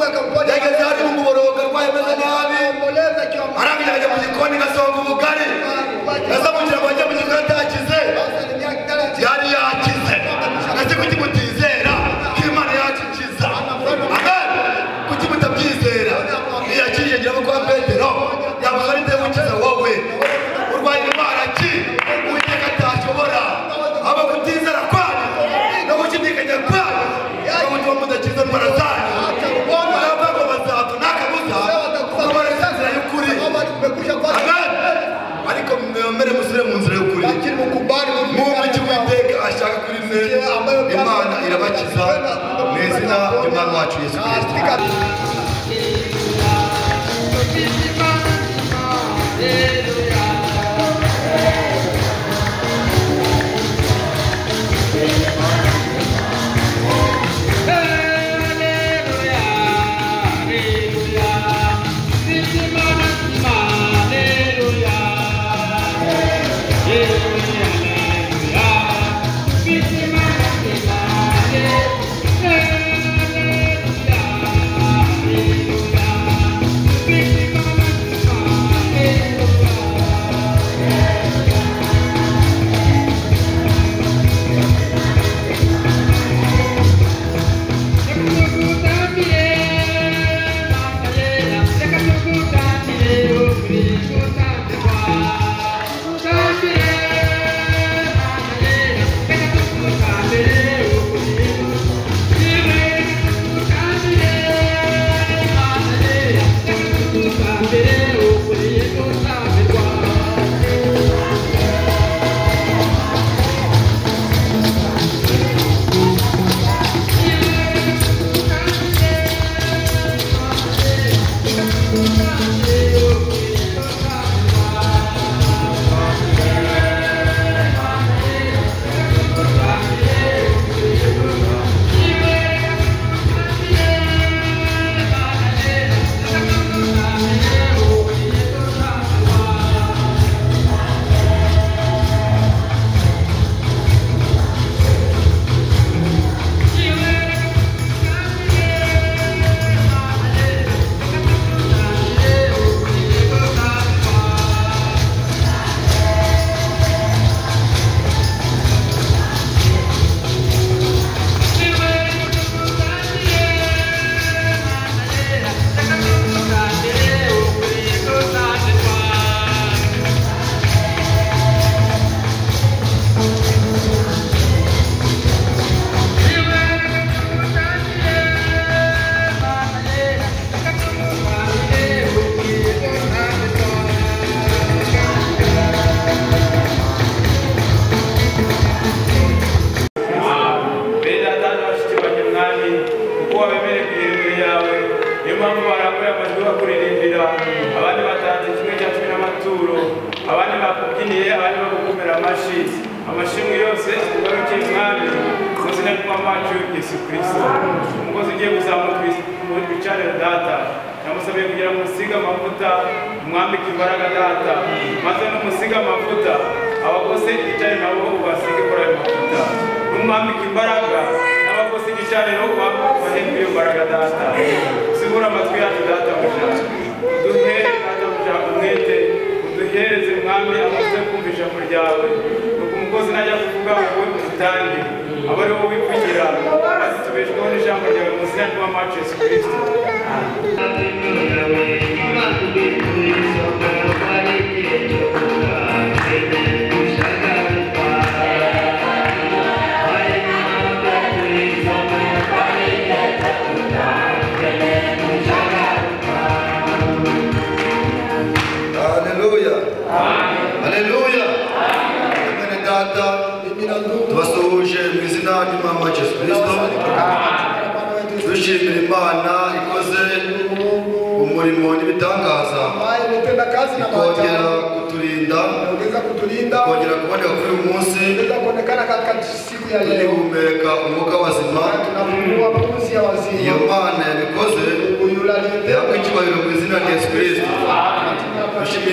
yageze hari umuboroga rwaye meze nabi arangije ajya mu gikoni gasonga ubugari yazamukira ngo ajye mu gikoni atakize yari yakize nase kuki mutizera ko Imana yakikiza amen kuki mutabyizera iyakije ngira ngo kwa Petero yavuze ari ndewe ukiza wowe urwaye indwara ki Uwiteka atashobora aba kutizera kwanyu no gushidikanya kwanyu no gutuma mudakiza indwara zanyu baravuga bazatu nakabuza kubara inzira y'ukuri amen ariko mwemere musire mu nzira y'ukuri mwumve Uwiteka ashaka kuri mwe Imana irabakiza mu izina ry'Umwami wacu Yesu Kristo.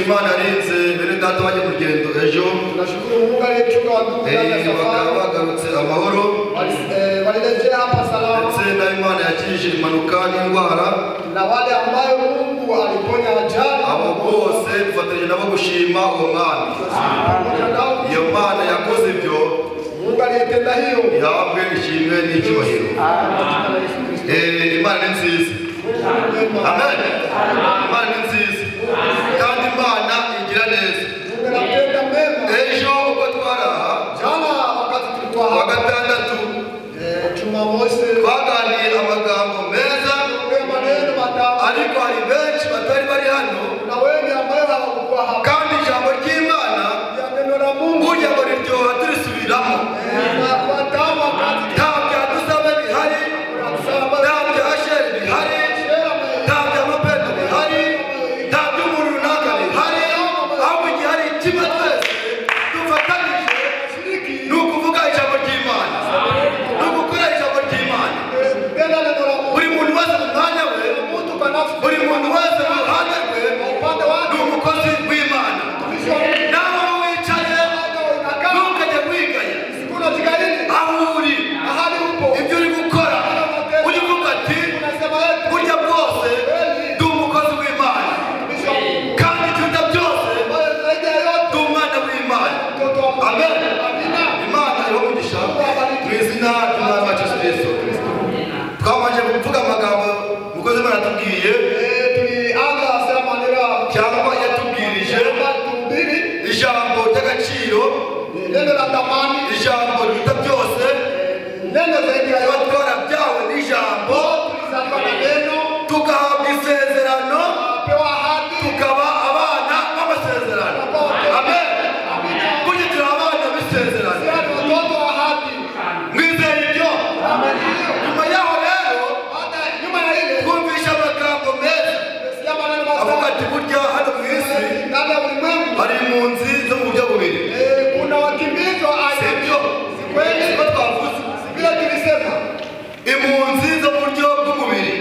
Imana arinze bene data bajya kugenda ejo bakaba bagarutse amahoro walirejea hapa salama. ndetse na Imana yakijije impanuka n'indwara, na wale ambao Mungu aliponya ajali, abo bose dufatanyije nabo gushima uwo mwami. Iyo Mana yakoze ibyo, Mungu aliyetenda hiyo, ihabwe ishimwe n'icyubahiro. Imana ni nziza. Amen. Imana ni nziza kandi Imana igira neza. Ejo ubwo twaraha wa gatandatu twaganiriye amagambo meza, ariko hari benshi batari bari hano, kandi ijambo ry'Imana burya ngo riryoha turisubiramo. Nta byadusabe bihari, nta bya sheri bihari, nta by'amapendo bihari, nta by'umuntu runaka bihari, ahubwo igihe hari kimwe twese dufatanyije ni ukuvuga ijambo ry'Imana, ni ugukora ijambo ry'Imana. Buri muntu wese mu mwanya we, buri muntu wese mu ruhande rwe ni umukozi w'Imana. Nawe wicaye ntukajye kwigaya aho uri, ibyo uri gukora ujye uvuga ati burya bwose ndi umukozi w'Imana, kandi ikiruta byose ndi umwana w'Imana. Amen. Imana iho umugisha mu izina ry'Umwami wacu Yesu Kristo. Twabanje kuvuga amagambo umukozi w'Imana atubwiye cyangwa yatubwirije ijambo ry'agaciro, ijambo riruta byose, tuba twarabyawe n'ijambo, tugahabwa isezerano, tukaba abana b'amasezerano. Amen. Burya turi abana b'isezerano. Mwizeye ibyo? Nyuma yaho rero twumvisha amagambo meza avuga ati burya hano mu isi hari impunzi zo mu buryo bubiri. Sibyo? Siko twavuze. Impunzi zo mu buryo bw'umubiri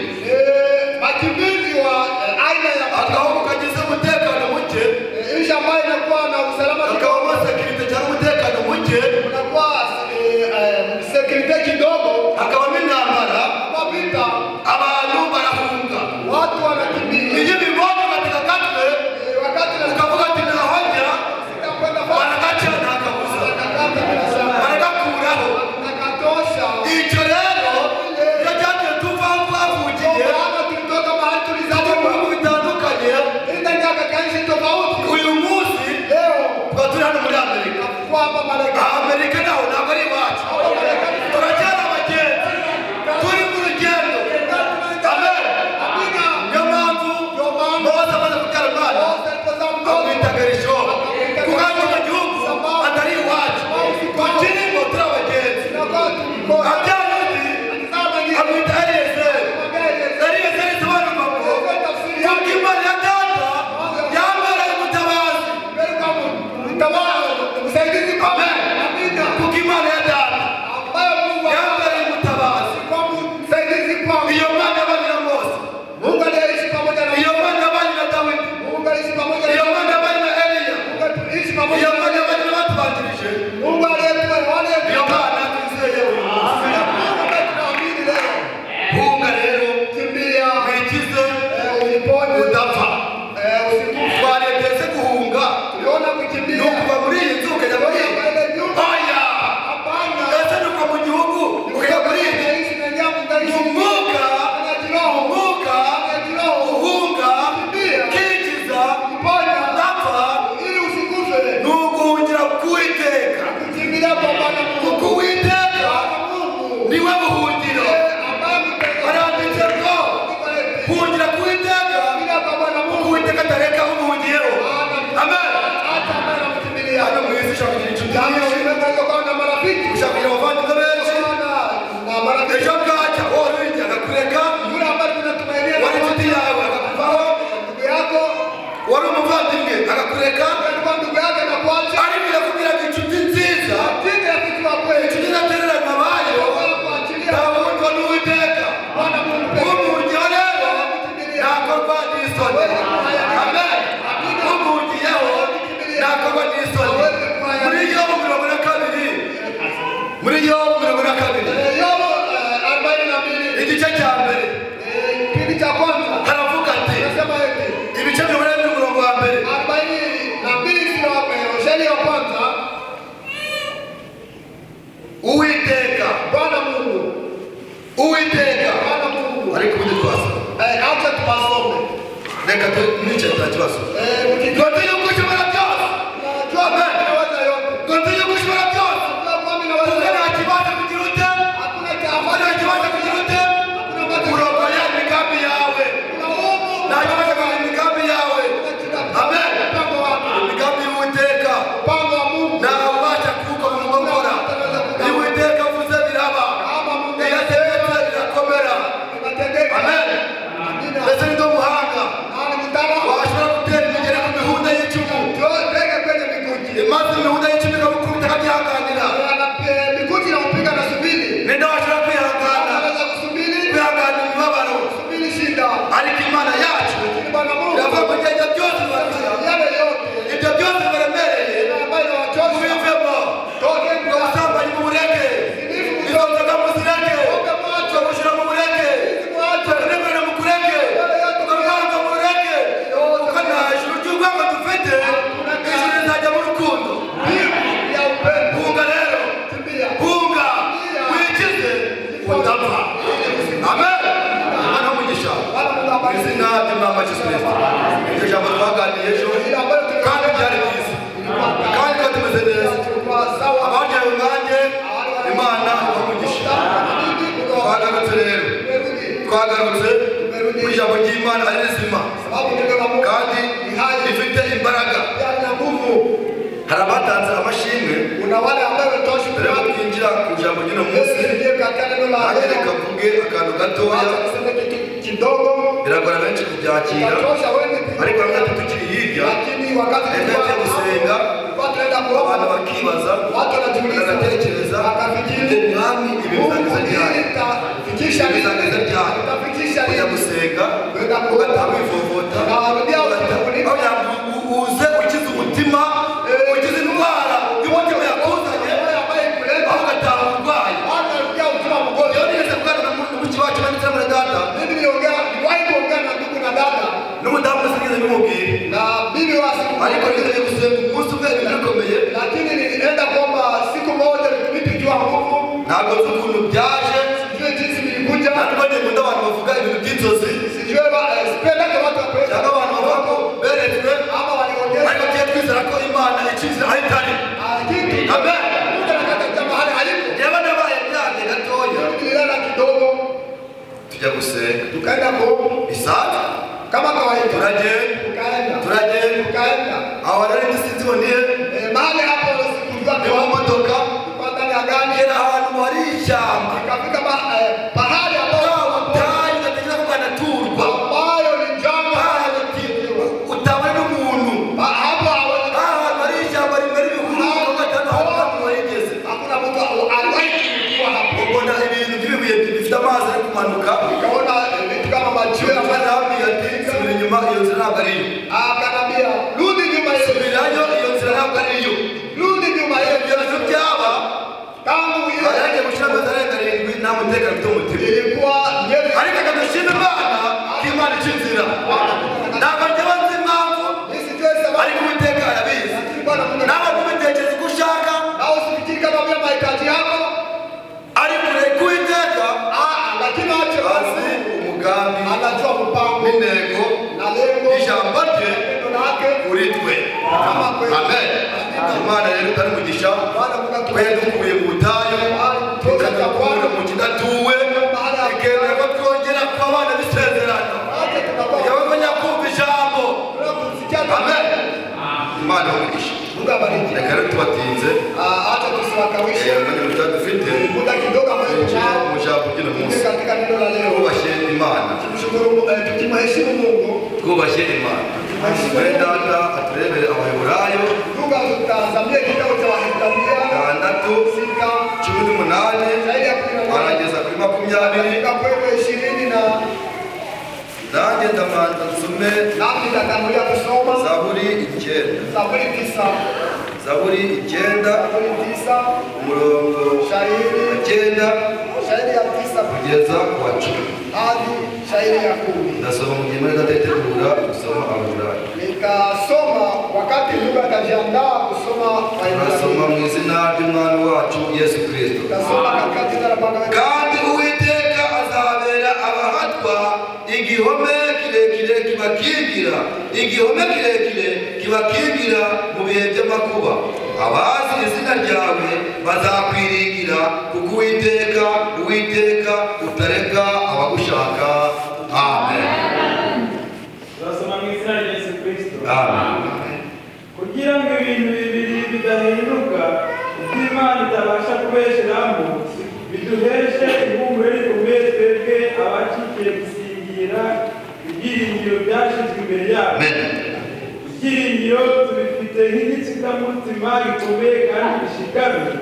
Acha tupasome. Reka niche tutakibazo. Mkijua Continue kushimara byose. najua naweza yote. Continue kushimara byose. Mimi naweza. Kuna kibazo kujirute. Hakuna Kuna kibazo kujirute. Kurokoya migambi yawe. Na kibazo kwa migambi yawe. Amen. Migambi uiteka. Mpango wa Mungu. Na wacha kuko mu mugora. Iwiteka vuze biraba. Iyategetse birakomera. Amen. Ese ndo muhanga. Washobora gutera imigere ku mihunda y'icumu. Imaze imihunda y'icumu ikabukubita akabyihanganira. Ninde washobora kwihangana? Kwihangana imibabaro. Ariko Imana yacu iravuga ngo ibyo byose bibarushya. Ibyo byose biremereye. Mubivemo. Ubwo busambanyi mubureke. Izo nzoga muzireke. Ubwo bujura mubureke. Ukunegurana mukureke. Ukarwanga mureke. Kuko nta ijuru ry'urwango dufite. Ijuru rizajya mu rukundo. Hunga rero. Hunga. Wikize. Udapfa. Amen. Imana umugisha. Izina ry'Umwami Yesu Kristo. Iryo jambo twaganiriye ejo kandi byari byiza. Kandi ko tumeze neza. Abajyawe nanjye Imana ibamugisha. Twagarutse rero. Twagarutse ku ijambo ry'Imana ari rizima kandi rifite imbaraga. Hari abatanze amashimwe mbere yo kwinjira ku ijambo ry'uno munsi. Nanjye reka mvuge akantu gatoya. Biragora benshi kubyakira ariko bamwe tukiri hirya reka tujye gusenga abantu bakibaza bagatekereza umwami ibi bizageza ryari kujya gusenga ugataha wivovota uze ukize umutima ukize indwara y'umutima yakuzanye aho ugataha urwaye. Iyo nigeze kuganira n'umuki wacu banditse muri data n'umudamu usigeze n'umubwire ariko nigeze gusenga umunsi umwe ibintu bikomeye ntabwo nzi ukuntu byaje ntabwo nkunda abantu bavuga ibintu by'inzozi cyangwa abantu bavuga ko beretswe ariko tugiye twizera ko Imana ikizira aho itari. Amen. Yewe nabaye byane gatoya tujya gusenga bisaga turagenda aho rero ndisinzi boniye ni mu modoka ngera ahantu hari ishyamba ubutayu gatekereza ko kanaturwa utabona n'umuntu ahantu hari ishyamba rimera ibihuru gatanu aho abantu bayigeze ubona ibintu by'ibibuye bifite amazi ari kumanuka arambwira ati subira inyuma iyo nzira ntabwo ari yo. Subirayo iyo nzira ntabwo ari yo. Ibyo bintu byaba hari hagiye gushyira amezi arenga 7 nta mutekano ufite umutima. Ariko reka dushime Imana ko Imana ica inzira. Ntabwo njyewe nzi impamvu ariko Uwiteka arabizi. Nawe ntubitekereze uko ushaka ariko reka Uwiteka azi umugambi n'intego y'ijambo rye kuri twe. Amen. Imana rero utari umugisha twe dukuye mu butayu ikadukura mu kidatuwe ikemera ko twongera kuba abana b'isezerano yewe ko nyakumva ijambo. Amen. Imana umugisha. Reka rero tubatinze umwanya dufite mu jambo ry'uno munsi. Twubashye Imana. Twubashye Imana. Mwene data aturebere Abaheburayo 6:18 arageza kuri 20. Nanjye ndamanza nsome Zaburi 9 umurongo wa 9 kugeza ku wa 10. Ndasoma mu gihe muri ndatetegura gusoma Abaheburayo. Nikasoma wakati ndugu atajiandaa kusoma Biblia. Nasoma mu izina ry'Umwami wacu Yesu Kristo. Nikasoma katika jina la Bwana wetu. Kandi Uwiteka azabera abahatwa igihome kirekire kibakingira, igihome kirekire kibakingira mu bihe by'amakuba. Abazi izina ryawe bazakwiringira, kuko Uwiteka utareka abagushaka. Amen. Turasoma mu izina rya Yesu Kristo. Amen. Kugira ngo ibintu bibiri bidahinduka, iby'Imana itabasha kubesheramo, biduheshe ihumure rikomeye twebwe abacikiye gusingira ibyiringiro byashyizwe imbere yabo. Ibyiringiro tubifite nk'igitsikamutima gikomeye kandi gishikamye,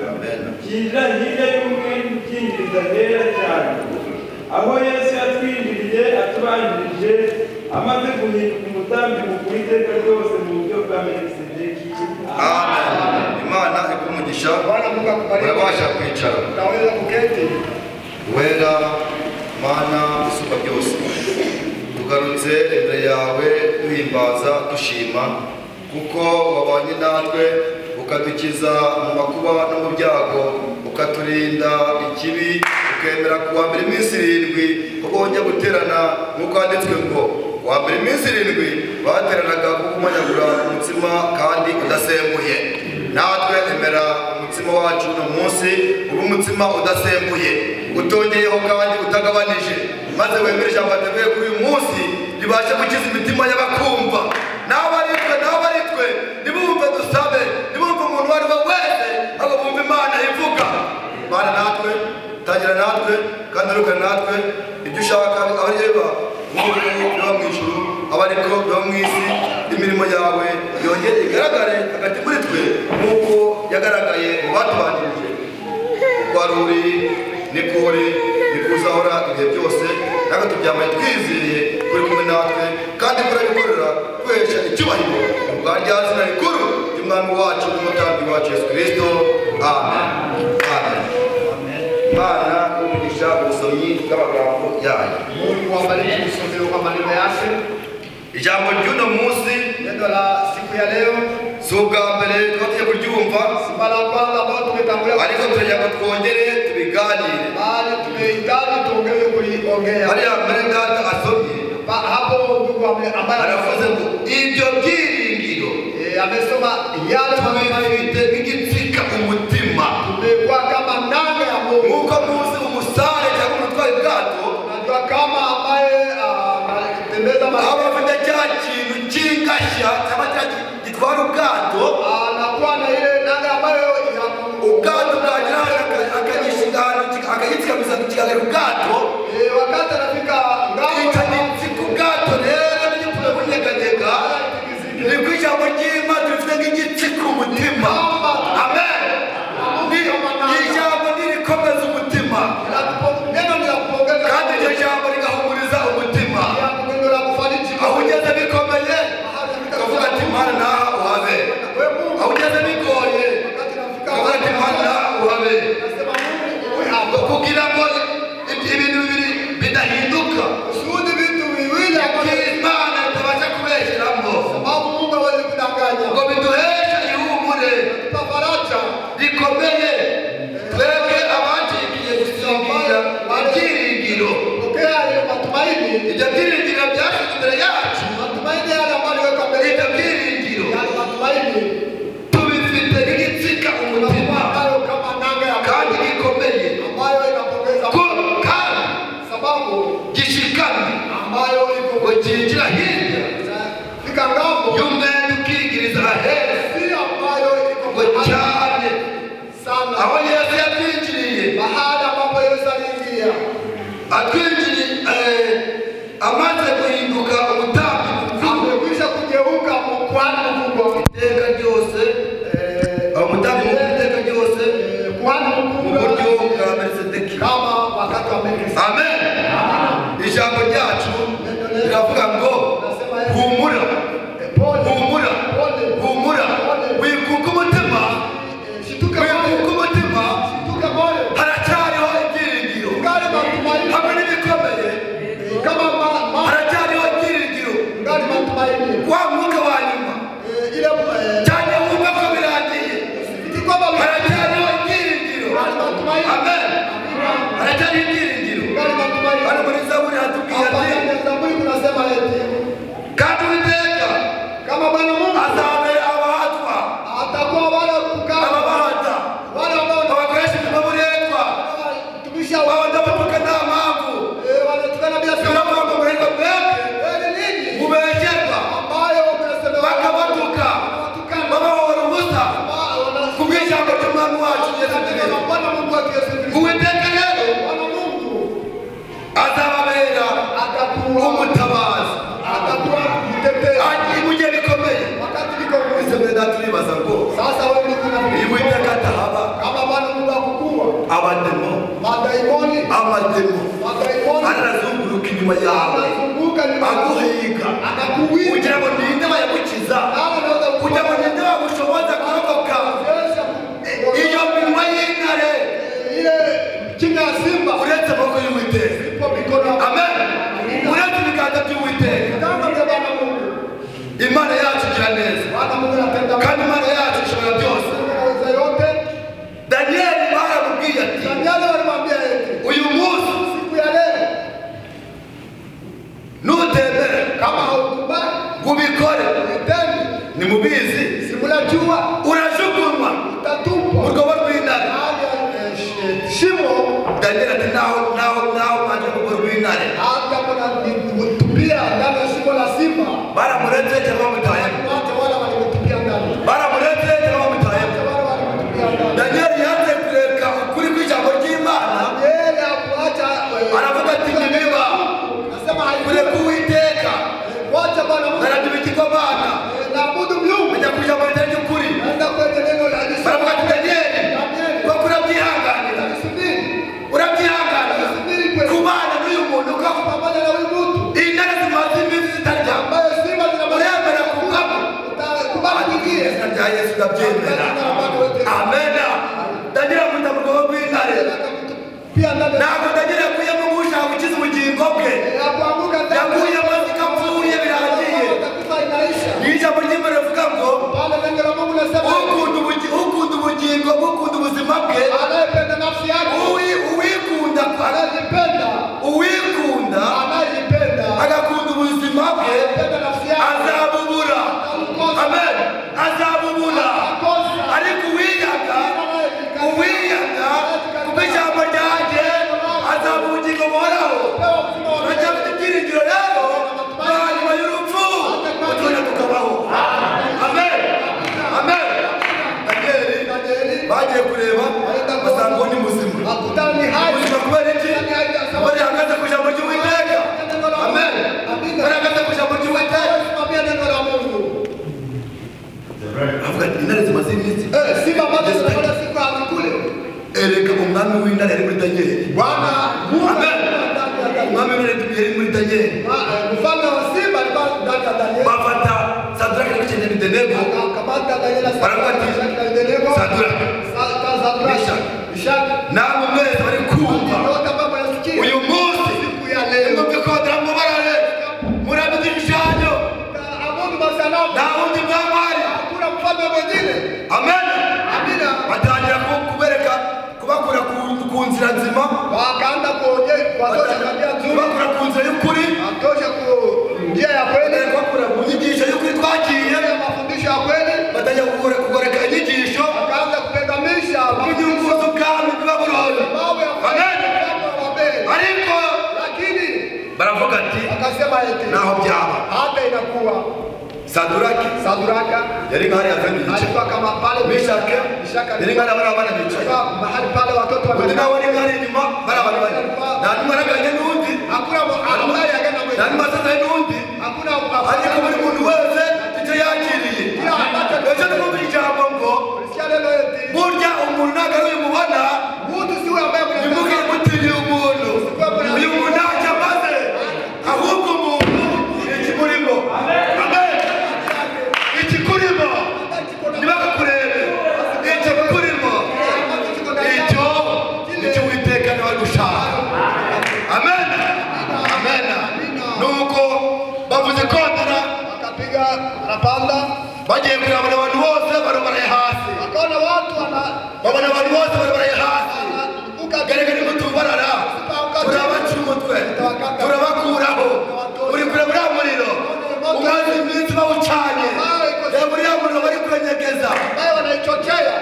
kinjira hirya y'umwe n'ukingiriza hera cyane, aho Yesu yatwinjiriye atubanjirije, amaze guhinduka umutambyi mukuru iteka ryose mu buryo bwa Melikisedeki. Amen. Imana ikumugisha. Urabasha kwicara. Utaweza kuketi. Wera Mana isuka byose, tugarutse imbere yawe duhimbaza dushima, kuko wabanye natwe ukadukiza mu makuba no mu byago, ukaturinda ikibi, ukemera kuwa mbere iminsi 7 ko bongeye guterana, nk'uko handitswe ngo wa mbere iminsi 7 bateranaga kumanyagura umutsima kandi udasembuye. Natwe emera umutsima wacu no munsi ubu umutsima udasembuye, utongeyeho kandi utagabanije, maze wemere ijambo wateguye kuri uyu munsi ribashe gukiza imitima y'abakumva. N'abaritwe nibumve dusabe, nibumve umuntu wari we wese, ahubwo bumve Imana ivuga. Bana natwe, tangira natwe, kandi urukane natwe, ibyo ushaka abareba biba mu ijuru, abariko biba mu isi, imirimo yawe yongere igaragare hagati muri twe nk'uko yagaragaye mu batubanjirije. Kuko wari uri, niko uri, niko uzahora ibihe byose, natwe tubyamaye twizeye kuri kumwe natwe, kandi turabikorera twesha icyubahiro bwa rya zina rikuru ry'umwami wacu n'umutambyi wacu Yesu Kristo. Amen. Amen. Imana umugisha ubusomyi bw'amagambo yayo. Mungu awabariki usomewe kwa maneno yake. Ijambo ry'uno munsi, Neno la siku ya leo si ubwa mbere twatuye kuryumva, si mara ya kwanza ambao tumetangulia, ariko turagira ngo twongere tubiganire. bali tumehitaji tuongeze kuliongea. Hariya mbere data asomye Hapo ndugu ambaye aravuze ngo ibyo byiringiro amesoma yale tubifite nk'igitsika umutima. tumekuwa kama nanga ya Mungu. Nk'uko muzi umusare cyangwa umutwaye ubwato Unajua kama ambaye anatembeza aba afite cya kintu cy'ingashya cyangwa cya gitwara ubwato, anakuwa na ile nanga ambayo ubwato bwagira akagishinga ahantu akagitsikamiza kukigagara ubwato, wakati anafika ngamo ikagitsika ubwato rero n'igipfuye kunyeganyega. Ni ku ijambo ry'Imana rifite nk'igitsika umutima. Amen. Ni ijambo nirikomeza umutima, neno ni la kupongeza kandi iryo jambo rigahumuriza umutima. neno la kufariji. Aho ugeze bikomeye ukavuga ati Mana naha uhabe, aho ugeze bigoye ukavuga ati Mana naha uhabe, kugira ngo ibintu bibiri bidahinduka, Kusudi vitu viwili Imana itabasha kubesheramo, sababu Mungu hawezi kudanganya. ngo biduheshe ihumure Faraja rikomeye twebwe abacikiye gusingira ibyiringiro. pokea ile matumaini, Ibyo byiringiro byashyizwe imbere yacu, matumaini yale ambayo yaweka mbele ibyo yetu, byiringiro yale matumaini tubifite nk'igitsika umutima ambayo kama nanga ya kandi gikomeye, ambayo inapongeza kandi sababu gishikamye, ambayo iko ngo kinjira hirya fika ngambo y'umwenda ukingiriza ahera, si ambayo iko ngo cyane sana aho Yesu yatwinjiriye, bahari ambapo Yesu aliingia atwinjiriye amaze guhinduka umutambyi mukuru amekwisha kugeuka kuhani mkubwa, iteka ryose, umutambyi mukuru iteka ryose kuhani mu mkubwa buryo bwa Melikisedeki. kama wakati wa Melkisedeki. Amen. Ijambo ryacu riravuga ngo humura, humura, humura, wikuka umutima, wikuka umutima, haracyariho ibyiringiro, hamwe n'ibikomeye haracyariho ibyiringiro. Wa mwuka wa nyuma cyane wumva ko birangiye, haracyariho ibyiringiro. Amen. Haracyariho ibyiringiro. Hano muri Zaburi hatubwiye ati inyuma yawe anazunguka nyuma yako, aguhiga anakuwinda, kugira ngo ninde wayagukiza anaweza kugira ngo ninde wagushoboza kurokoka iyo minwa y'intare ile kinga ya simba uretse amaboko y'Uwiteka. ipo mikono yako. Amen. Uretse ibiganza by'Uwiteka. Kama vile Bwana Mungu, Imana yacu igira neza Bwana Mungu anatenda kandi Imana yacu ishobora byose. anaweza yote. Danieli baramubwiye ati Danieli walimwambia eti uyu munsi siku ya leo nutembere kama haukubali ubikore vitendo, nimubizi si mnajua urajugunywa utatupwa mu rwobo rw'intare. hadi shimo, Danieli ati naho baje mu rwobo rw'intare hata kuna kutupia ndani ya shimo la simba. baramuretse cyangwa bamutayemo Wote wale walimtupia ndani, baramuretse cyangwa bamutayemo. wale walimtupia ndani. Danieli yanze kureka ukuri kw'ijambo ry'Imana Yeye hakuacha aravuga ati nibiba nasema kureka haikuwa Uwiteka wacha Bwana Mungu naragira ikigomana naabudu miungu, ajya ku ijambo ritari ry'ukuri. naenda kwenye neno la Yesu. Baravuga ati Danieli kuko urabyihanganira urabyihanganira Subiri kweli kubana n'uyu muntu uko pamoja na huyu mtu intare zimaze iminsi zitarya ambaye simba uremera kugamo utakubali kuingia. izina rya Yesu ndabyemera. Amena. Danieli akunda mu rwobo rw'intare. Pia ndani Ntabwo Danieli yakuyemo gushaka gukiza ubugingo bwe, ya kuanguka ndani yakuyemo zikapfuye birangiye. utakufa inaisha. Ijambo ry'Imana rivuga ngo Pale neno la Mungu nasema ukunda ubugingo ukunda ubuzima bwe, anayependa nafsi yake, uwikunda anayependa agakunda ubuzima bwe anayependa nafsi yake azabubura. Amen. Azabubura. akosa Ariko uwiyaga kuko ijambo ryanjye azaba ubugingo buhoraho. Turacyafite ibyiringiro rero nyuma y'urupfu tugenda tukabaho. Amen. Amen. Danieli bagiye kureba basanga uwo ni muzima. akutana ni hai Ubuzima kubera iki? Bari hagaze ku ijambo ry'Uwiteka. Amen. Bari hagaze ku ijambo ry'Uwiteka. simamia neno la Mungu. Avuga ati intare zimaze iminsi. Simba bado zinafanya siku hadi kule. Erega umwami w'intare yari muri Danieli. Bwana Mungu Amen. Umwami w'intare yari muri Danieli. mfalme wa simba alikuwa ndani ya Danieli. Bafata Sadraki na Meshaki na Abednego. Akamata Danieli Baravuga ati Sadraki, Meshaki namwe mwese bari kumva yote ambao wanasikia uyu munsi siku ya leo mwumve ko mubarare murabizi ibishushanyo abudu masanamu nta wundi mwamari. hakuna mfalme mwingine. Amen. Amina. Batangira kubakura ku nzira nzima, Wakaanza kuwatosha tabia nzuri, kubakura ku nzira y'ukuri, watosha ku njia ya kweli, kubakura mu nyigisho y'ukuri twagiye, ya mafundisho ya kweli. batangira kugoreka inyigisho Wakaanza kupendamisha inyungu z'ubwami bw'i Babuloni. mambo ya Amen. Babeli. Ariko Lakini baravuga ati akasema eti naho byaba hata inakuwa Sadraki Sadraka yari nk'ahari yazanye igice, alikuwa kama pale Meshaki yari nk'ahari abana bicaye, alikuwa mahali pale watoto undi nawe ari nk'ahari inyuma bari abantu bane, nta n'umwe araganye n'undi, hakuna ambaye agenda nta mwenyewe, n'umwe asazanye n'undi, hakuna ariko buri muntu wese icyo yakiriye. kila ambacho Ese twumva ijambo ngo Sikia neno eti burya umuntu ntabwo ari uyumubona mtu si huyo ambaye ntimuge mutiriye umuntu. Uyu muntu ntacyo amaze, ahubwo umuntu ni ikimurimo. Amen. Ikikurimo ntibagakurebe, ikikurimo icyo nicyo Uwiteka niwe ari gushaka. Amen. Amen. Nuko bavuze kondera akapiga anapanda, bagiye kureba abantu bose barabaraye hasi, akaona watu babona abantu bose barabaraye hasi. Garagara imutumbarara turabaca umutwe turabakuraho. Uri kureba uriya muriro umaze iminsi bawucanye, reba uriya muriro bari kunyegeza. ambaye wanaichochea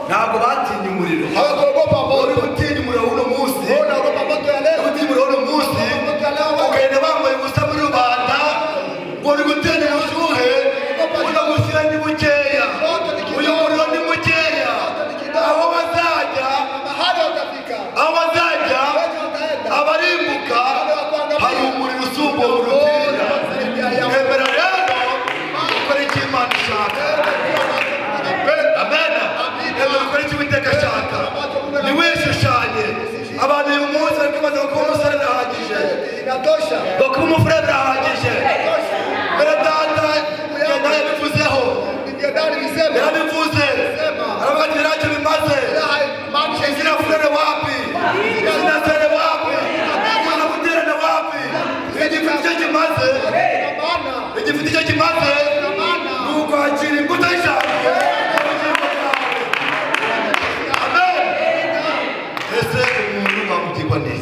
Ntabwo batinye umuriro, hawakuogopa uri moto. gutinya umuriro w'uno munsi, Unaogopa moto ya leo, gutinya umuriro w'uno munsi ukagenda bambaye ubusa muri rubanda ngo uri gutinya ubushyuhe, uno gushyira ni bukeya, uyu muriro ni mukeya. Aho bazajya mahali utafika, aho bazajya wengi wataenda abarimbuka hari umuriro usumba urutira. Nemera rero gukora icyo Imana ishaka. Amen. Nemera gukora icyo Uwiteka ashaka. Boko umufure birahagije. Mbere data yenda yabivuzeho. Yarabivuze. Aravuga ati ntacyo bimaze. Izina furere wapi? Izina sere wapi? Izina kuterana wapi? Igifite icyo kimaze. Igifite icyo kimaze. Nukwakira imbuto y'ijambo.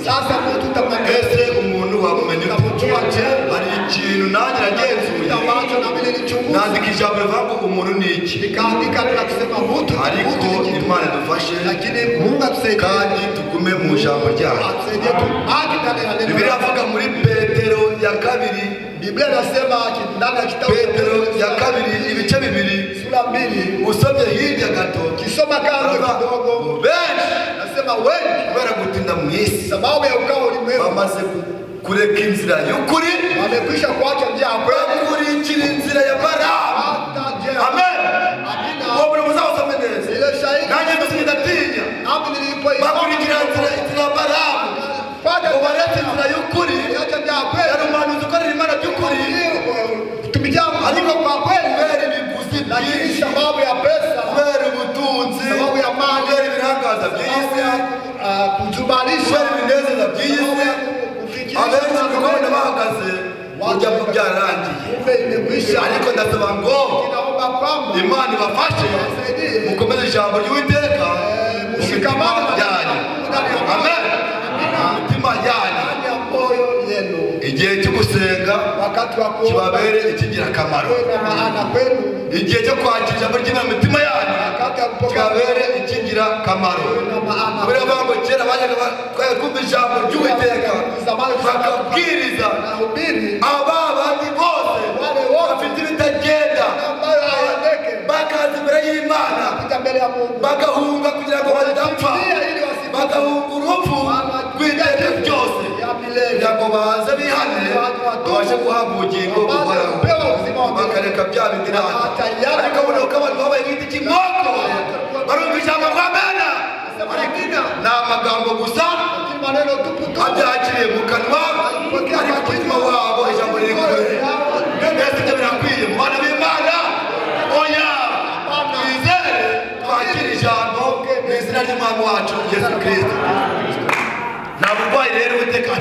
Sasa mtu utamwambia ese umuntu wamumenya hari ikintu nanjye nagenzuye ambacho na vile nichunguza nandika ijambo rivuga ngo umuntu ni iki nikaandika na kusema mtu ariko Imana dufashe lakini Mungu atusaidie kandi tugume mu ijambo ryayo atusaidie tubaki ndani ya neno. Biblia avuga muri Petero ya kabiri Biblia inasema ndani ya kitabu Petero ya kabiri ibice bibiri sura 2 usomye hirya gato kisoma kando kidogo benshi nasema wengi kubera gutinda mu isi sababu ya ukao ulimwengu bamaze kureka inzira y'ukuri wamekwisha kuacha njia ya kweli bakurikira inzira ya Balamu. hata njia Amen. Uwo buri muzawusome neza ile shahidi nanjye mbese ndatinya hapo nilipoisoma bakurikira inzira ya Balamu ubaretse inzira y'ukuri acha njia ya kweli yari umuhanuzi ukorera Imana by'ukuri tumikia ariko kwa kweli kubera ibiguzi lakini byinshi sababu ya pesa kubera ubutunzi sababu ya mali kubera ibirangaza by'isi kujubalisha kubera ibinezeza by'isi abenshi tukabona bahagaze burya bwo byararangiye imekwisha ariko ndasaba ngo naomba kwamba Imana ibafashe mukomeze ijambo ry'Uwiteka mushikamane yanyu. Amen. Imitima yanyu ya moyo yenu igihe cyo gusenga wakati wa kuomba kibabere ikingirakamaro na maana kwenu igihe cyo kwakira ijambo ry'Imana mu mitima yanyu wakati wa kupokea kibabere ikingirakamaro kubera ngo kera bajyaga twari kumva ijambo ry'Uwiteka bakabwiriza hubiri abandi bose bafite ibitagenda ambayo hayandeke bakaza imbere y'Imana kuja mbele ya Mungu bagahunga kugira ngo badapfa ili wasipate bagahunga urupfu rw'iteka ryose ya milele kugira ngo baze bihane babashe guhabwa ubugingo buhoraho bakareka bya bindi nanjye ariko ubona ko abantu babaye nk'igiti cy'inkoko barumva ijambo kwa Mana ni amagambo gusa maneno tupu tu abyakiriye mu kanwa ariko umutima wabo ijambo riri kure mbese ibyo birakwiye mu bana b'Imana oya twizere twakira ijambo mu izina ry'Umwami wacu Yesu Kristo. Nta burwayi rero Uwiteka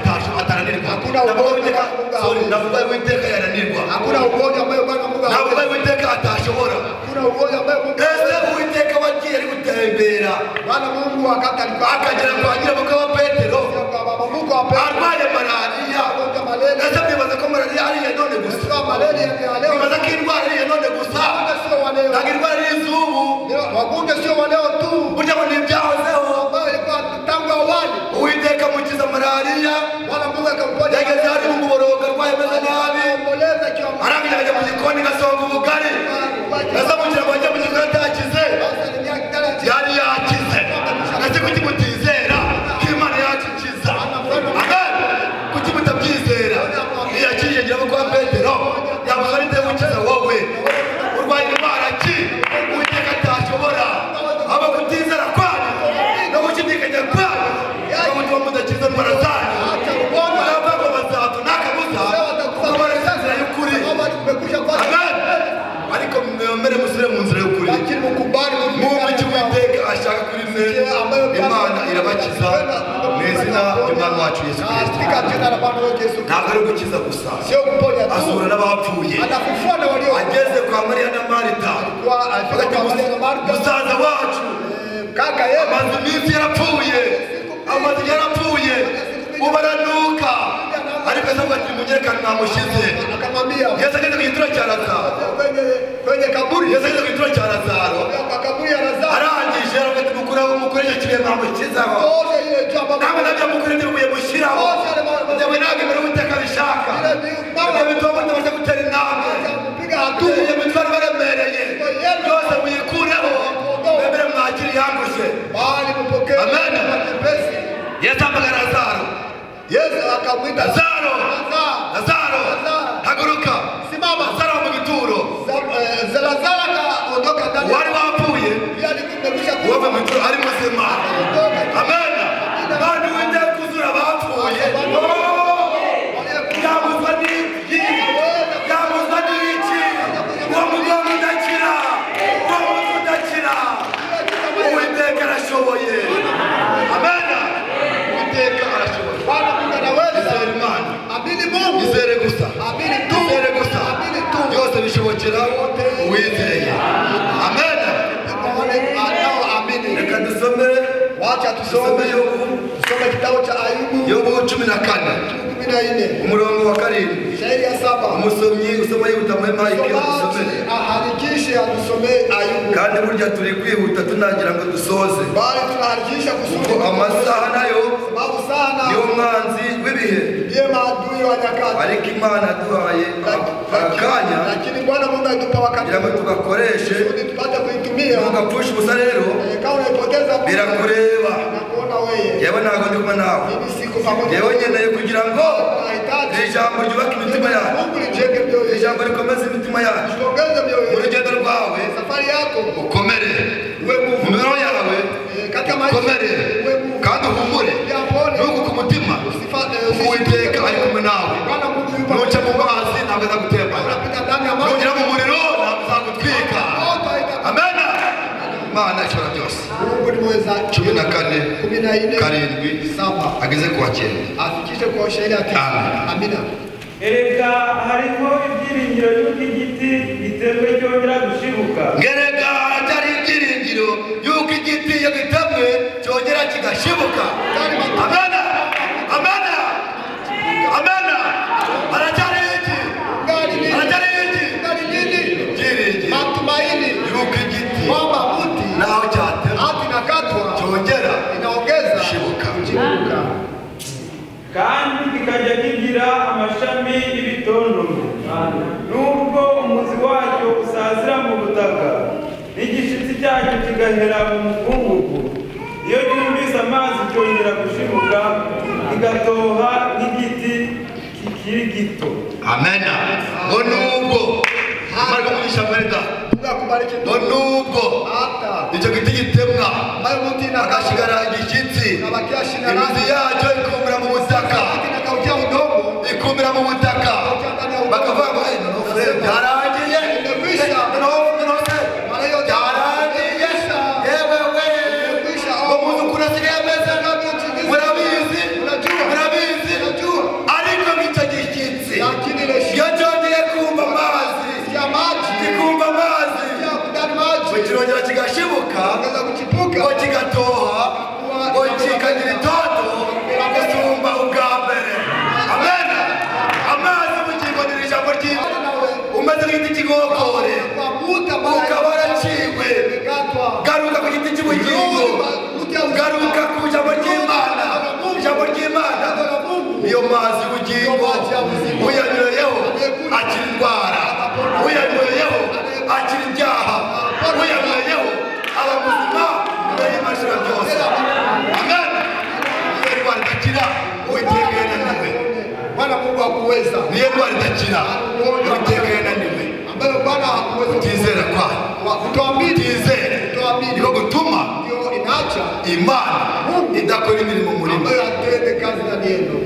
ataranirwa. Nta burwayi Uwiteka yananirwa. hakuna ugonjwa ambayo Bwana Mungu Nta burwayi Uwiteka atashobora. hakuna ugonjwa ambayo Mungu Ese Uwiteka wagiye ari gutembera Bwana Mungu wakati alikuwa akagera kwa nyirabukwe wa Petero kwa baba Mungu wa Petro arwaye malariya. kwa malaria Ese mwibaza ko malariya ari iya none gusa? kwa malaria ya leo Mwibaza ko indwara ari iya none gusa? sio wa leo Ntabwo indwara ari iz'ubu. wagonjwa sio wa leo tu Burya ngo ni ibyahozeho. ambayo ilikuwa tangu awali Uwiteka mukiza malariya Bwana Mungu akamponya yageze hari mu muborogo arwaye ameze nabi omboleza kiwa arangije ajya mu gikoni gasonga ubugari ese mugira ngo ajye mu gikoni atakize yari yakize ese kuki mutizera ko Imana yakikiza? Amen. Kuki mutabyizera iyakije ngira kwa Petero yabuze ari nde gukiza wowe urwaye indwara ki Uwiteka atashobora aba kutizera kwanyu no gushidikanya kwanyu no gutuma mudakiza indwara zanyu barava ngo bazatunaka muza kubona inzira y'ukuri. Amen. Ariko mwemere musubire mu nzira y'ukuri lakini mkubali mwumve icyo Uwiteka ashaka kuri mwe. Imana irabakiza mu izina ry'Umwami wacu Yesu Kristo. katika jina la Bwana wetu Yesu Ntabwo ari gukiza gusa sio kuponya tu azura n'abapfuye. anafufua na walio Ageze kwa Mariya na Marita kwa afika kwa Maria na Martha musaza wacu kaka yeye amaze iminsi yarapfuye amaze yarapfuye ubu aranuka ariko azavuga ati munyereka mwamushyize. akamwambia Yesu ageze ku gituro cya Lazaro kwenye kaburi Yesu ageze ku gituro cya Lazaro kwa kaburi ya Lazaro arangije aravuga ati mukoreshe kiriya mwamushyizeho wote ile chapa namwe nabyo mukore ndibuye mushyiraho ndewe ntabwo imbere Uwiteka abishaka ibyo bituma mutabasha gutera intambwe kupiga hatua iyo mitwaro ibaremereye byose muyikureho mwemere mwakire iyangushe. bali mpokee Amen. pesa Yesu ahamagara Lazaro. Yesu akamwita Lazaro, Lazaro, haguruka. simama Lazaro mu gituro Lazaro akaondoka ndani wari wapfuye yani kumekwisha wava mu gituro ari muzima. Amen. Kandi Uwiteka uzura abapfuye ntabwo uzokira uwizeye. Amen. Reka dusome, Wacha tusome kitabu cha Ayubu Yobu 14 umurongo wa 7. shairi ya 7. Umusomyi usoma yihuta muri mike dusome. Aharikishe adusome Ayubu. Kandi burya turi kwihuta tunagira ngo dusoze. Bali tunaharikisha kusoma Amasaha nayo sababu sana niyo mwanzi w'ibihe. ndiye maadui wa nyakati. Ariko Imana duhaye akanya Lakini Bwana Mungu atupa wakati kugira ngo tugakoreshe ili tupate kuitumia. tugapfusha ubusa rero Kama unaipoteza birakureba. nakuona wewe. Yewe ntabwo ndi kumwe nawe. Mimi siko pamoja. Yewe nkeneye kugira ngo Nahitaji iri jambo ryubake imitima yacu. Mungu lijenge mioyo Iri yetu. jambo rikomeze imitima yacu. Tuongeze mioyo Mu yetu. rugendo rwawe Safari yako ukomere, mu mibereho yawe katika maisha ukomere kandi uhumure. Ntuguke ku mutima, Uwiteka ari kumwe nawe. Bwana Mungu yupo. Nuca mu mazi ntabwo azagutembana, Unapita ndani ya maji. nugera mu muriro ntabwo azagutwika. Amen. Imana ishobora byose. Mungu ni mweza. 14 14 7 7 ageze ku wa 9. afikishe kwa shairi ya 9. Amina. Erega hariho ibyiringiro y'uko igiti gitemwe cyongera gushibuka. Ngerega atari ibyiringiro y'uko igiti iyo gitemwe cyongera kigashibuka. Amena. Amena. Amena. Aracyari iki? Aracyari iki? Ibyiringiro Matumaini y'uko igiti kwamba mti naho cyatemwe hati nakatwa cyongera inaongeza gushibuka. Kandi kikajya kigira amashami y'ibitondome. Nubwo umuzi wacyo usazira mu butaka, n'igishitsi cyacyo kigahera mu mukungugu. Iyo cyumvise amazi cyongera gushibuka, kigatoha nk'igiti kikiri gito. Amena. Ngo nubwo marga mugisha mwenda. Kubariki Ngo nubwo hata icyo giti gitemwa ambayo mti agashigara igishitsi, nabakia shina imizi yacyo ikumira mu butaka, nakaukia udongo ikumira mu butaka, bakavuga ngo byarangiye, byarangiye, yewe we ngo umuntu ukura asigaye ameze murabizi, murabizi, ariko nk'icyo gishyitsi lakini ile iyo cyongeye kumva amazi, ya maji kikumva amazi ya kudani maji kirongera kigashibuka, ongeza kuchipuka ngo kigatoha, ngo kikagira itoto gasumba ubwa mbere. Amen. Amazi ubugingo ni ijambo ry'Imana. Umeze nk'igiti kigokore ukaba waraciwe, garuka ku giti cy'ubugingo, garuka ku ijambo ry'Imana. Ijambo ry'Imana niyo mazi y'ubugingo, uyanyweyeho akira indwara, uyanyweyeho akira ibyaha, uyanyweyeho aba muzima mbere y'amashuri byose. Amen. Niyo ndwara idakira Uwiteka yananiwe. Bwana Mungu hakuweza. Niyo ndwara idakira Uwiteka yananiwe. Ambayo Bwana hakuweza. Kutizera kwayo, Kutoamini. kutizera niko gutuma Ndio inaacha Imana idakora imirimo muri mwe. ambayo atende kazi na neno.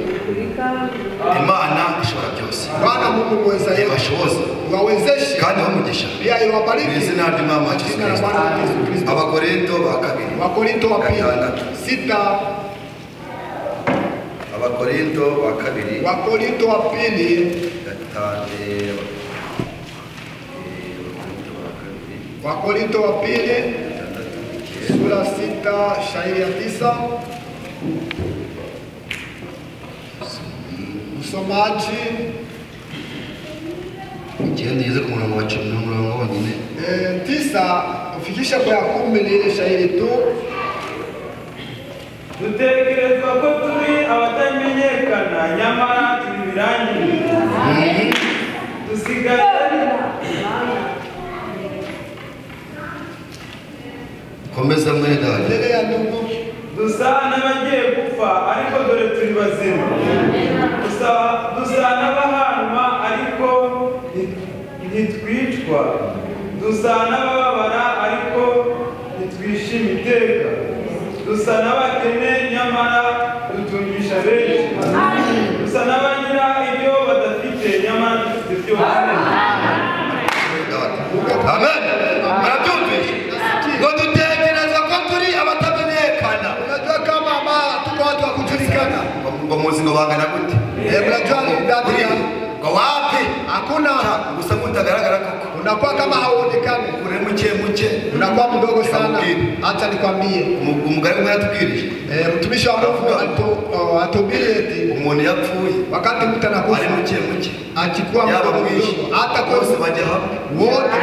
Imana ishobora byose, Bwana Mungu mweza yeye. ibashoboza Wawezeshe. kandi abamugisha Pia mu iwabariki. izina ry'Umwami wacu Yesu Jina la Kristo. Bwana Yesu Kristo. Abakorinto ba kabiri Wakorinto wa pili Gatandatu. 6. Abakorinto ba kabiri Wakorinto wa pili Wakorinto wa pili sura 6 shairi ya 9. Msomaji igihe ngeze ku murongo wa 10 n'umurongo wonyine 9 ufikisha kwa 10 ni ile shairi tu. Dutekerezwa ko turi abatamenyekana, nyamara turi birangirire. Dusigaye komeza mwene dada. Endelea ndugu. dusa n'abagiye gupfa, ariko dore turi bazima. Dusa n'abahanwa, ariko ntitwicwa. Dusa n'abababara, ariko ntitwishima iteka. Dusa n'abakene, nyamara dutungisha benshi. Dusa n'abagira ibyo badafite, nyamara dufite byose. Amen. Murabyumvise? Ngo dutekereza ko turi abatamenyekana. Unajua kama tuko watu wa kujulikana. Ngo muzi ngo bangana gute? Mnajua ni idadi ya Ngo wapi? hakuna Gusa mutagaragara koko. unakuwa kama hauonekani, uri muke unakuwa mdogo sana. Acha nikwambie, umugari umwe yatubwirije mtumishi wa Mungu atubiri eti umuntu yapfuye wakati mtu anakufa ari muke akikuwa mdogo hata bose bajya hamwe wote.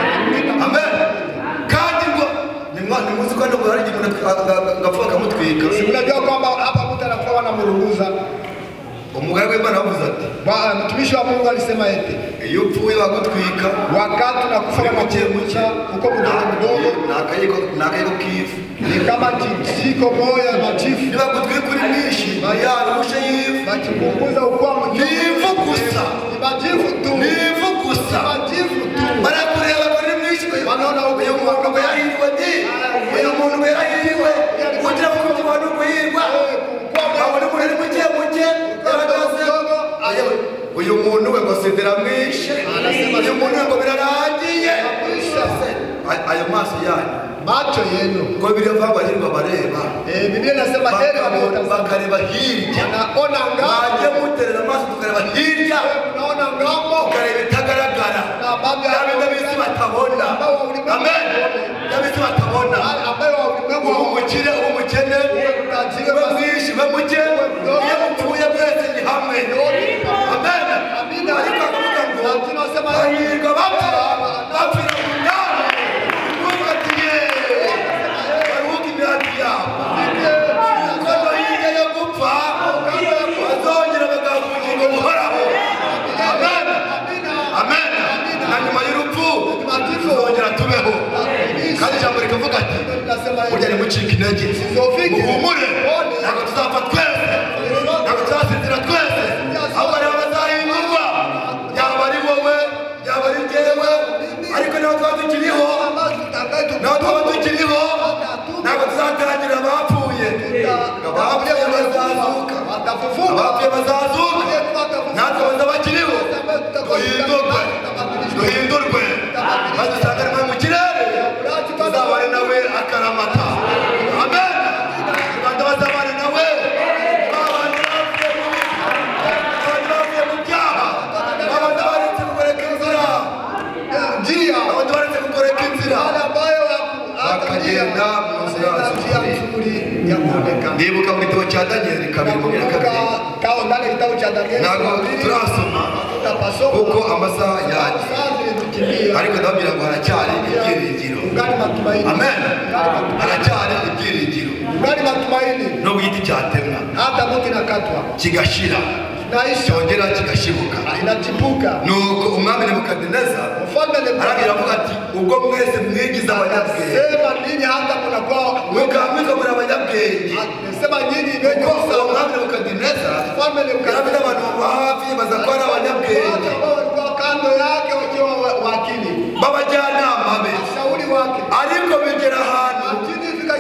Amen. Kandi ngo nimuzi ko ndo hari umuntu ngapfa akamutwika. Unajua kwamba hapa mtu anakuwa anamuruhuza. Umugari w'Imana avuze ati mtumishi wa Mungu alisema eti iyo upfuye bagutwika wakati unakufa muke uko mdogo nakayiko kifu ni kama jiko moja machifu niba gutwika uri mwishi yarushe yifu bakipunguza ukwa nivu gusa majifu tu nivu gusa majifu tu barakureba bari mwishi wanaona uyu muntu yahiriwe ndi uyu muntu yahiriwe kugira ngo abantu kuhirwa abone muri muke uyu muntu we ngo sidira mwishe uyu muntu we ngo birarangiye ayo maso yanyu macho yenu ngo biravangwa hirwa bareba Biblia inasema heri bakareba hirya naona ngamo baje muterera amaso tukareba hirya naona ngamo tukareba itagaragara yabinda bisi batabona. Amen. Yabisi batabona umukire umukene bamwishi bamuke iyo mupfuye mwese ni hamwe. Amen. Ariko akavuga ngo hahirwa bapfira mu ndani ntugatiye baruhuka imihati yabo kuko hirya yo gupfa bazongera bagahabwa ubugingo buhoraho. Amen. Amen. Na nyuma y'urupfu tuzongera tubeho. Kandi ijambo rikavuga ati burya nimucika intege muhumure ntabwo tuzapfa twese ntabwo tuzasinzira twese ahubwo nibo bazahindurwa yaba ari wowe yaba ari jyewe ariko niba twaba tukiriho ntabwo tuzatangira abapfuye abapfuye bazazuka natwe baza bakiriho duhindurwe maze usanga mu kirere tuzabane nawe akaramata. Amen. Rwanda bazabane nawe babandi bavuye mu byaha babandi baretse kukoreka inzira babandi baretse kukoreka inzira bakagenda mu nzira z'ukuri. Ndibuka mu gitabo cya Danieli 2:2 ntabwo turasoma kuko amasaha yagiye ariko ndababwira ngo haracyari ibyiringiro. Amen. Haracyari ibyiringiro no giti cyatemwa kigashira cyongera kigashibuka. Nuko umwami Nebukadineza aragira avuga ati ubwo mwese mwigize abanyabwenge mukamwika muri abanyabwenge kuko umwami Nebukadineza yarafite abantu hafi baza ko ari abanyabwenge b'abajyanama be ariko bigera ahantu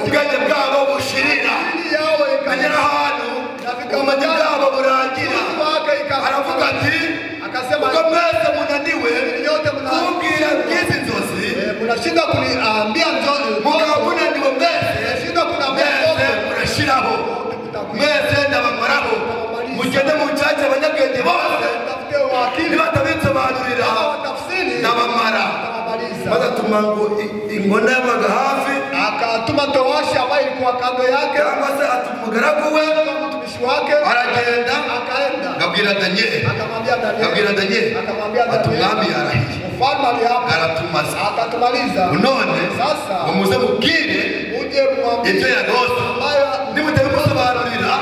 ubwenge bwabo bushirira bigera ahantu ubumenyi bwabo burangira. Aravuga ati ubwo mwese munaniwe kumbwira bw'izi nzozi mukaba munaniwe mwese murashiraho mwese ndabamaraho mugende munshakire abanyabwenge bose nibatabinsobanurira ndabamara. Maze atuma ngo ingona yabaga hafi akatuma towashi ambaye ilikuwa kando yake cyangwa se atuma umugaragu we wake aragenda akaenda gabwira Danieli akamwambia Danieli ati umwami yarahiye mfalme aliapa aratumaza akatumaliza none sasa umuze mubwire uje mwambie ibyo yarose nimutabimusobanurira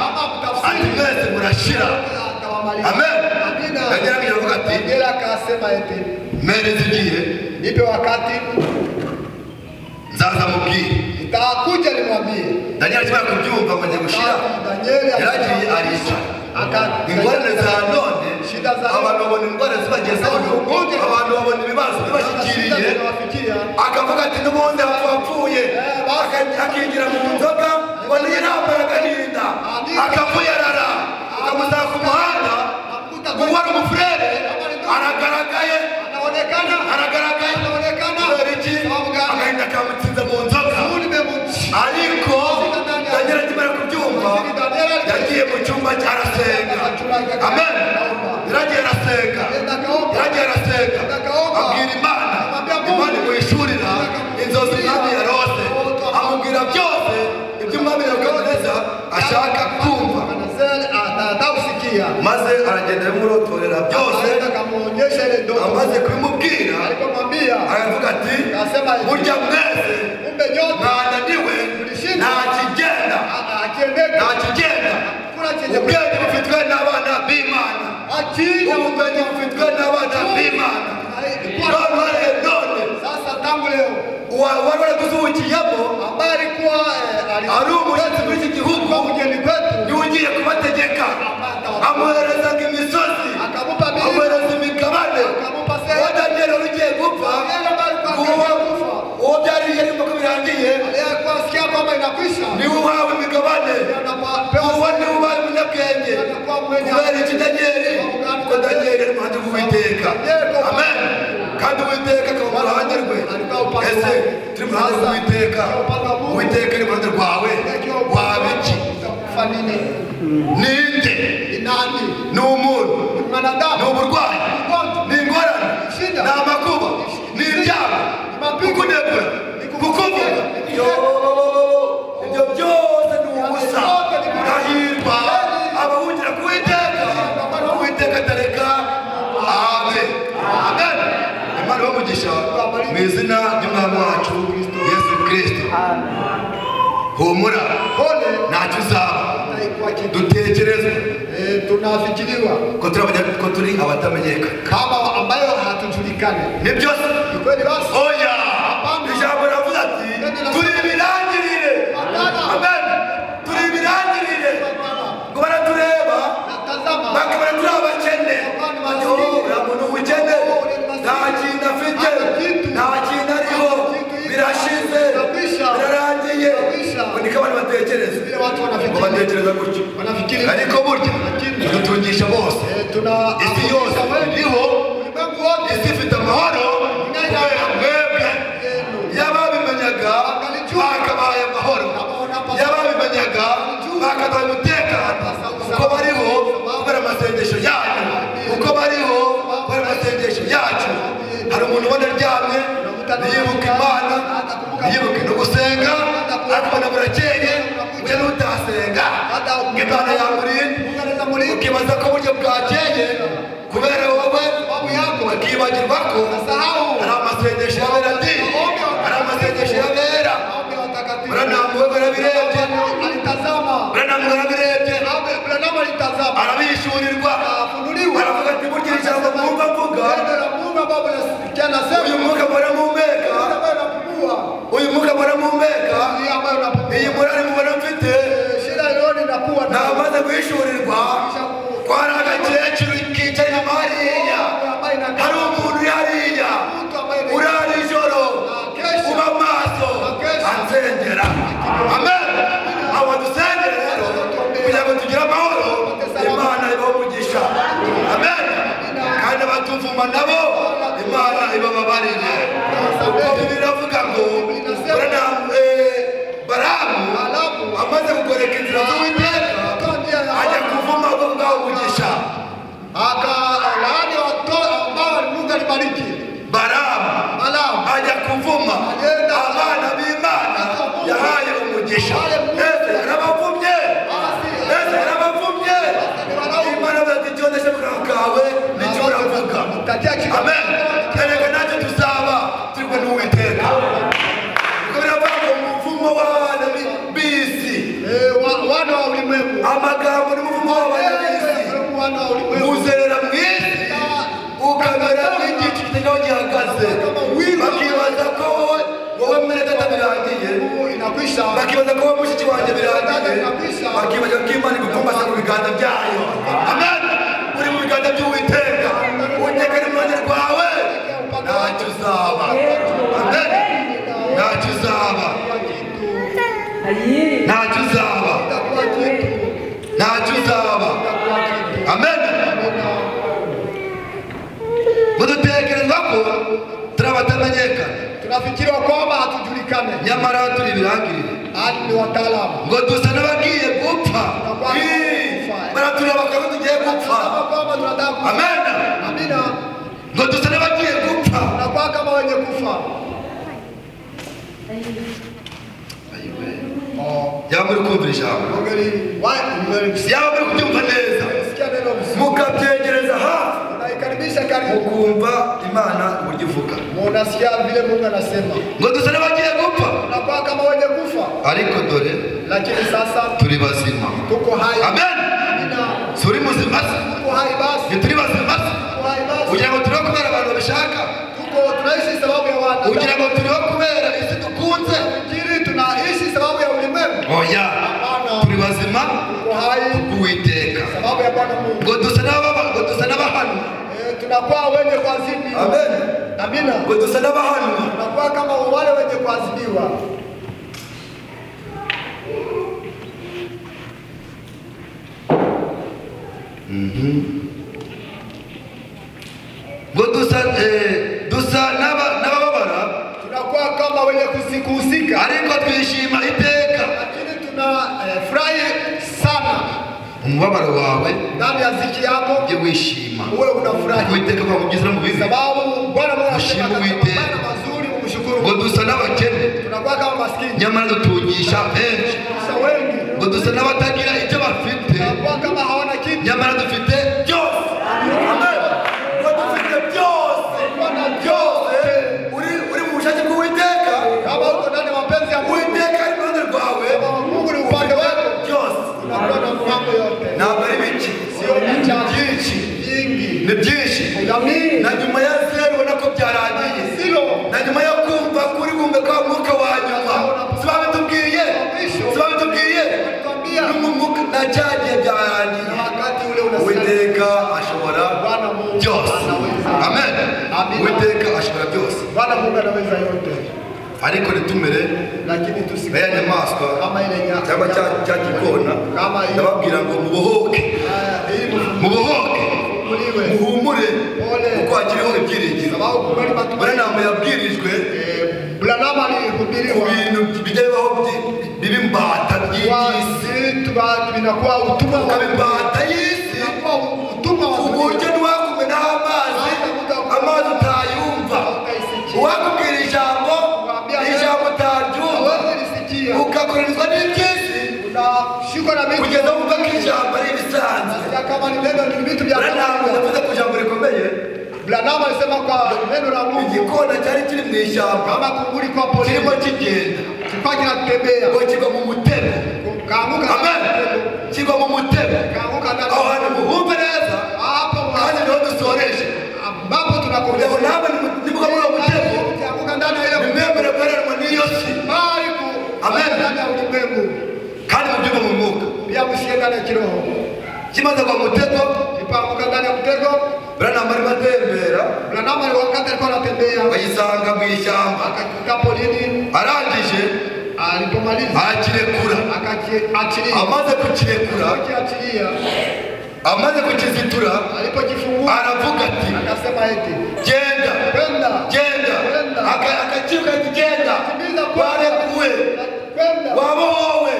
ati mwese murashira. Amen. Danieli aravuga ati Danieli akasema eti mere zigiye nipe wakati nzaza mubwire nitakuja nimwambie. Danieli akimara kubyumva ngo njye gushira yaragiye aricara ingorane za none abantu babona ingorane zibagezeho abantu babona ibibazo bibashyikiriye akavuga ati n'ubundi apfuye akinjira mu nzoga ngo ntiyirambara agahinda akavuyarara akamusanga ku muhanda kuko ari umufurere aragaragaye kubera iki agahinda kamutsinze mu nzoga ariko Danieli akimara kubyumva yagiye mu cyumba cyarasenga. Amen. Yaragiye arasenga abwira Imana kumurotorera byose akamuonyesha ile ndoto. amaze kubimubwira Alipomwambia aravuga ati akasema burya mwese kumbe nyote mwananiwe nta kigenda kuna chenye ubwenge bufitwe n'abana b'Imana ubumenyi bufitwe n'abana b'Imana none sasa tangu leo wari waratuzukiyemo ambaye alikuwa ari umushyitsi muri iki gihugu mgeni kwetu niwe ugiye kubategeka amuhereza imisozi amuhereza imigabane uwo Daniel ugiye gupfa uwo byari yarimo ko birangiye niwe uhawe imigabane uwo niwe ubaye umunyabwenge kubera iki Daniel kuko Daniel ari mu ruhande rw'Uwiteka amen kandi Uwiteka akaba mu ruhande rwe ese turi mu ruhande rw'Uwiteka Uwiteka ari mu ruhande rwawe waba iki ninde ni umuntu ni uburwayi ni ingorane ni amakuba ni ibyago kukunegura kukuvuga ibyo byose ni ubusa ndahirwa abahungira ku Uwiteka Uwiteka atareka amen amen Imana bamugisha mu izina ry'umwami wacu Yesu Kristo humura ntacyo uzaba dutekerezwa tunafikiriwa ko turi abatamenyekana kama ambayo hatujulikane. ni byose Kweli basi oya ijambo ravuze ati turi ibirangirire amen turi ibirangirire ngo baratureba bakabona turi abakene umuntu w'ukene nta kintu afite nta kintu ariho birashize birarangiye niko abantu batekereza ngo batekereza gutyo ariko burya dutungisha bose isi yose iriho isi ifite amahoro kubera mwebwe y'ababimenyaga bakabaye amahoro y'ababimenyaga bakabaye umutekano uko bariho kubera amasengesho yanyu uko bariho kubera amasengesho yacu hari umuntu ubona aryamye yibuka Imana yibuka no gusenga akabona burakeye ujya n'utasenga Imana yamurinda ukibaza ko buryo bwakeye kubera wowe bakibagirwa ko hari amasengesho y'abera hari amasengesho y'abera Branham barabirebye arabishyurirwa aravuga ati burya ijambo mwumva mvuga uyu mwuka muramumeka iyi murari mubona mfite namaze guhishurirwa ko hari agakecuru kicaye inyuma hariya hari umuntu uri hariya urara ijoro uba maso ansengera amen abo dusengere rero kugira ngo tugire amahoro Imana ibaho umugisha amen kandi abatuvuma nabo Imana ibababarire kuko biravuga ngo Baramu amaze kugoreka inzira z'Uwiteka ajya kuvuma abo ngaho umugisha akalaani ambao Mungu alibariki. Baramu ajya kuvuma abana b'Imana yahaye umugisha yarabavumye Imana bati cyondeshe bwawe nicyo uravuga amen erega natwe tuzaba turi n'Uwiteka umuvumo w'abana b'isi wana wa ulimwengu amagambo n'umuvumo w'abana b'isi uzerera mu isi ukamera nk'igiti kitagira aho gihagaze bakibaza ko wowe mwene data birangiye bakibaza ko wowe mushiki wanjye birangiye bakibaza ko Imana igukumbasa mu biganza byayo amen uri mu biganza by'Uwiteka Uwiteka ari mu ruhande rwawe ntacyo uzaba amen ntacyo uzaba amen mudutekereza ko turabatamenyekana tunafikiriwa kwamba hatujulikane nyamara turi ibirangirire ni wataalamu ngo dusa n'abagiye gupfa baratureba ko tugiye gupfa amen amina ngo dusa n'abagiye gupfa tunakuwa kama wenye kufa yaba muri kumvira ijambo yaba muri kubyumva neza mukabyegereza kabisa karibu ukumva Imana uburyo ivuga munasikia vile Mungu anasema ngo dusa n'abagiye gupfa tunakuwa kama wenye kufa ariko dore lakini sasa turi bazima tuko hai amen amina suri muzima tuko hai basi turi bazima tuko hai basi kugira ngo turiho kubera abantu babishaka tuko tunaishi sababu ya watu kugira ngo turiho kubera isi dukunze kiri tunaishi sababu ya ulimwengu oya turi bazima tuko hai Uwiteka sababu ya Bwana Mungu ngo dusa n'abahanu tunakuwa wenye kuadhibiwa amen amina ngo dusa n'abahanu tunakuwa kama wale wenye kuadhibiwa ngo dusa n'abababara tunakuwa kama wenye kuhusika ariko twishima iteka lakini tunafurahi sana umubabaro wawe ndani ya ziki yako ujye wishima wewe unafurahi Uwiteka bakugizira mu bizi sababu Bwana Mungu Ushime anasema Uwiteka. mambo mazuri umshukuru ngo dusa n'abakene tunakuwa kama maskini nyamara dutungisha benshi sasa wengi ngo dusa n'abatagira icyo bafite tunakuwa kama hawana kitu nyamara dufite byose amen ngo dufite byose uri mu bushake bw'Uwiteka kama uko ndani ya mapenzi ya Mungu Uwiteka ari iruhande rwawe Mungu ni upande wako byose tunakuwa na mambo yote ntabwo ari bike sio vichache byinshi vingi ni byinshi amini na nyuma ya zeru ubona ko byarangiye silo na nyuma yo kumva kuri bumve kwa mwuka wa nyuma siba bitubwiye tukwambia n'umwuka na cyagiye byarangiye wakati ule unasema Uwiteka ashobora Bwana Mungu byose anaweza amen Amen. Uwiteka ashobora byose Bwana Mungu anaweza yote ariko nitumere lakini aya nyamaswa kama ile nyama cyangwa cya gikona kama hiyo ndababwira ngo mubohoke hii mubohoke mfunguliwe muhumure Pole. kuko hakiriho ibyiringiro sababu kweli muri matumaini nama yabwirijwe Branham ku alihubiriwa bintu bigeho bibi mbata by'isi vitu vinakuwa utumwa ukaba imbata y'isi unakuwa utumwa wa uburyo ntiwakumenaho amazi utayumva uwakubwira ijambo utaryumva lisikia ugakorerwa n'iby'isi unashikwa na vitu kugeza wumva ko ijambo ari ibisanzwe ya kama ni neno ni vitu vya Branham yavuze ku ijambo rikomeye Branham alisema kwa neno la Mungu igikona cyari kiri mu ishyamba kama kunguri kwa polisi kirimo kigenda kilikuwa kinatembea ngo kigwa mu mutego kaanguka amen kigwa mu mutego kaanguka ndani aho hantu muhumve neza hapo kandi niho dusoreje ambapo tunakuja kugira ngo nawe nibuka muri uwo mutego kianguka ndani ya ile nimwemere guheranwa n'iyo si bali Amen. ndani ya ulimwengu kandi mubyumva mu mwuka pia msikie ndani ya kiroho kimaze kwa mutego kipanguka ndani ya mtego Branham arimo atembera Branham wakati alikuwa anatembea bayisanga mu ishyamba akafika polini arangije alipomaliza arakirekura akakiachilia amaze kukirekura akiachilia amaze kukizitura alipojifungua aravuga ati akasema eti genda kwenda genda akakiruka ati genda warekuwe kwenda wabohowe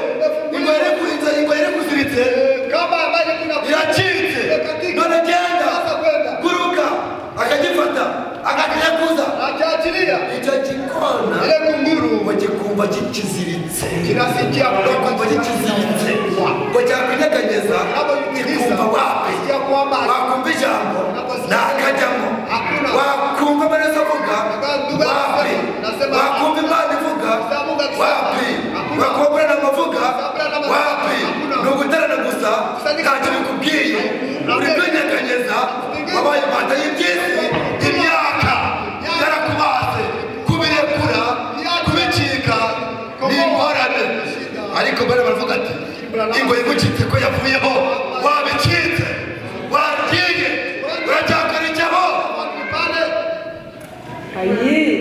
ingwe iri kuziritse kama ambaye kuna iracitse none genda guruka akagifata akakirekuza akiachilia icyo gikona ile kunguru ngo gikumva kikiziritse kinasikia gikumva kikiziritse ngo cyakunyeganyeza gikumva wapi wakumva ijambo ntakajyamo wakumva amaraso avuga wapi wakumva imana ivuga wapi wakumva Branham avuga wapi ni uguterana gusa ntacyo bikubwiye uri kwinyeganyeza wabaye imbata y'iby'isi imyaka yarakubaze kubirekura kubicika ni ingorane ariko bari baravuga ati ingo igucitse ko yavuyeho wabicitse wagiye uracyakora icyaho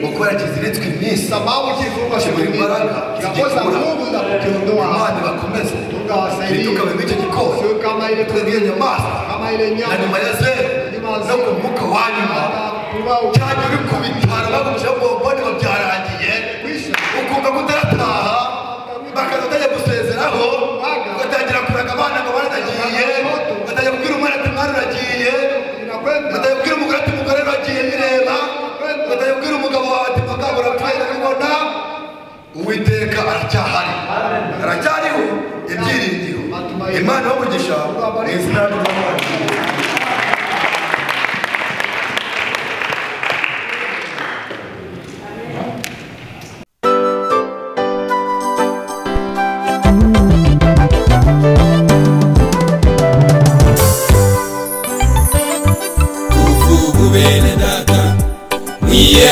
gukora kiziritswe iminsi sababu kifunga kibura imbaraga kikosa nguvu za kukiondoa Imana bakomeze tukawasaidia ntitukabe n'icyo gikona sio kama ile twebwe nyamaswa kama ile na nyama nyuma ya zeru no ku mwuka wa nyuma cyane uri ku bitaro bagushyira mu bomboni ngo byarangiye ukumva ko utarataha bakaza utajya gusezeraho ugatangira kuraga abana ngo baranagiye ugatangira kubwira umwana ati mwana uragiye ugatangira kubwira umugore ati umugore uragiye bireba ugatangira kubwira umugabo wawe ati mugabo urapfuye ndabibona Uwiteka aracyahari aracyariho ibyiringiro Imana y'umugisha mu izina ry'Imana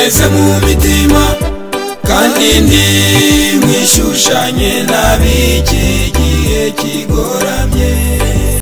mwese mu mitima kandi ndi mwishushanye n'ab'iki gihe kigoramye.